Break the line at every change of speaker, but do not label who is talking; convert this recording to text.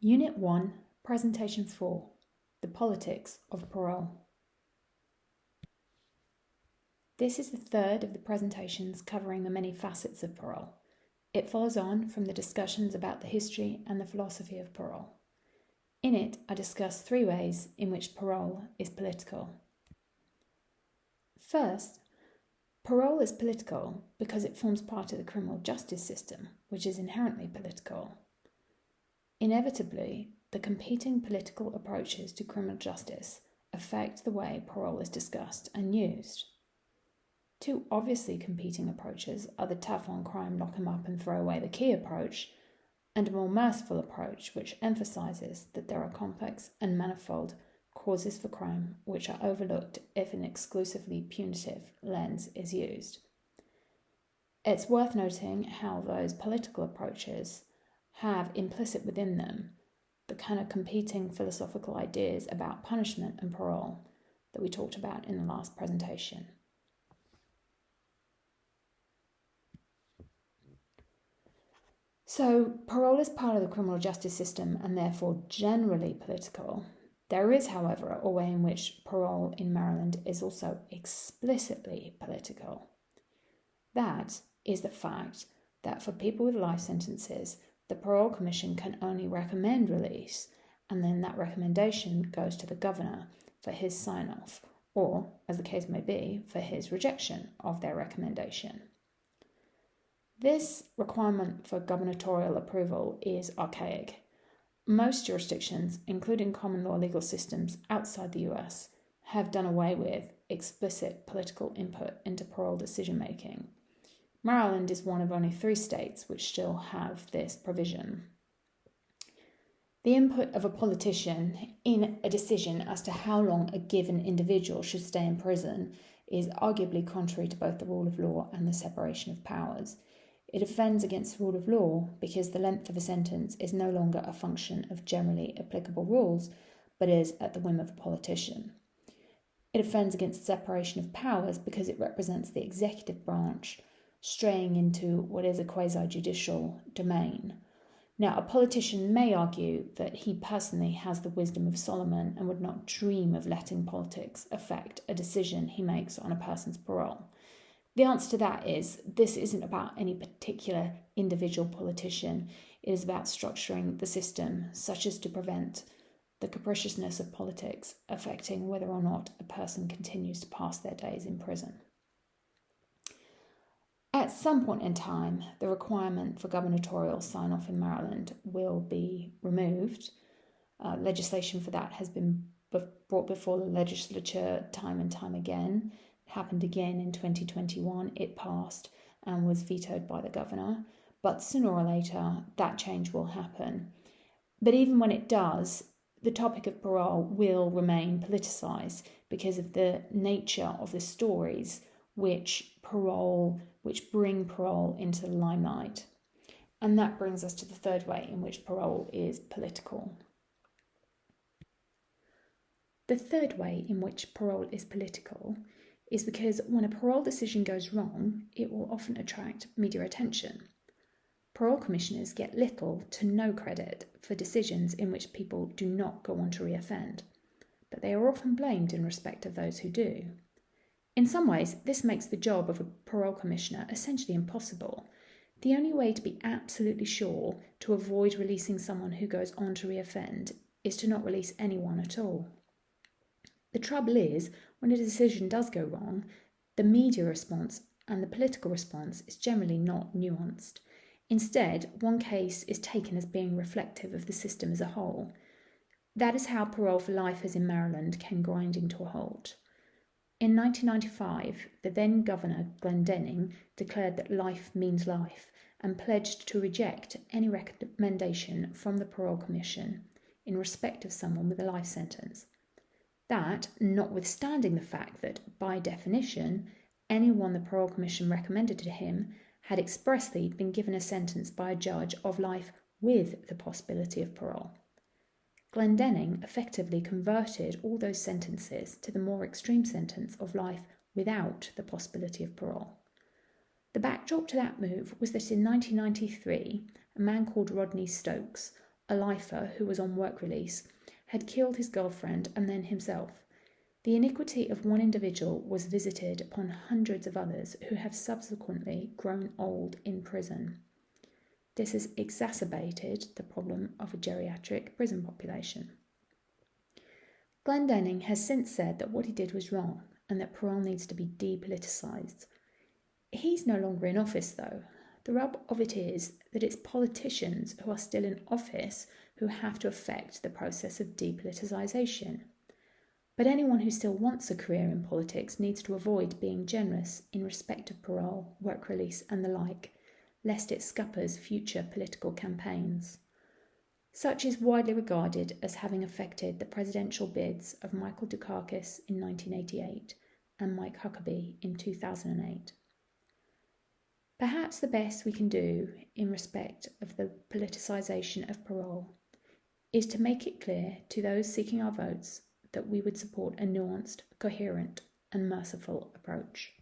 Unit 1, Presentation 4, The Politics of Parole. This is the third of the presentations covering the many facets of parole. It follows on from the discussions about the history and the philosophy of parole. In it, I discuss three ways in which parole is political. First, parole is political because it forms part of the criminal justice system, which is inherently political. Inevitably, the competing political approaches to criminal justice affect the way parole is discussed and used. Two obviously competing approaches are the tough on crime, lock him up and throw away the key approach, and a more merciful approach which emphasises that there are complex and manifold causes for crime which are overlooked if an exclusively punitive lens is used. It's worth noting how those political approaches have implicit within them the kind of competing philosophical ideas about punishment and parole that we talked about in the last presentation. So, parole is part of the criminal justice system and therefore generally political. There is, however, a way in which parole in Maryland is also explicitly political. That is the fact that for people with life sentences, the Parole Commission can only recommend release, and then that recommendation goes to the governor for his sign-off, or, as the case may be, for his rejection of their recommendation. This requirement for gubernatorial approval is archaic. Most jurisdictions, including common law legal systems outside the US, have done away with explicit political input into parole decision-making. Maryland is one of only 3 states which still have this provision. The input of a politician in a decision as to how long a given individual should stay in prison is arguably contrary to both the rule of law and the separation of powers. It offends against the rule of law because the length of a sentence is no longer a function of generally applicable rules, but is at the whim of a politician. It offends against separation of powers because it represents the executive branch straying into what is a quasi-judicial domain. Now, a politician may argue that he personally has the wisdom of Solomon and would not dream of letting politics affect a decision he makes on a person's parole. The answer to that is this isn't about any particular individual politician. It is about structuring the system such as to prevent the capriciousness of politics affecting whether or not a person continues to pass their days in prison. At some point in time, the requirement for gubernatorial sign-off in Maryland will be removed. Legislation for that has been brought before the legislature time and time again. It happened again in 2021. It passed and was vetoed by the governor. But sooner or later, that change will happen. But even when it does, the topic of parole will remain politicised because of the nature of the stories which bring parole into the limelight. And that brings us to the third way in which parole is political. The third way in which parole is political is because when a parole decision goes wrong, it will often attract media attention. Parole commissioners get little to no credit for decisions in which people do not go on to reoffend, but they are often blamed in respect of those who do. In some ways, this makes the job of a parole commissioner essentially impossible. The only way to be absolutely sure to avoid releasing someone who goes on to reoffend is to not release anyone at all. The trouble is, when a decision does go wrong, the media response and the political response is generally not nuanced. Instead, one case is taken as being reflective of the system as a whole. That is how parole for lifers in Maryland came grinding to a halt. In 1995, the then Governor Glendenning declared that life means life and pledged to reject any recommendation from the Parole Commission in respect of someone with a life sentence. That, notwithstanding the fact that, by definition, anyone the Parole Commission recommended to him had expressly been given a sentence by a judge of life with the possibility of parole. Glendenning effectively converted all those sentences to the more extreme sentence of life without the possibility of parole. The backdrop to that move was that in 1993, a man called Rodney Stokes, a lifer who was on work release, had killed his girlfriend and then himself. The iniquity of one individual was visited upon hundreds of others who have subsequently grown old in prison. This has exacerbated the problem of a geriatric prison population. Glendenning has since said that what he did was wrong and that parole needs to be depoliticised. He's no longer in office, though. The rub of it is that it's politicians who are still in office who have to affect the process of depoliticisation. But anyone who still wants a career in politics needs to avoid being generous in respect of parole, work release and the like, lest it scuppers future political campaigns. Such is widely regarded as having affected the presidential bids of Michael Dukakis in 1988 and Mike Huckabee in 2008. Perhaps the best we can do in respect of the politicisation of parole is to make it clear to those seeking our votes that we would support a nuanced, coherent and merciful approach.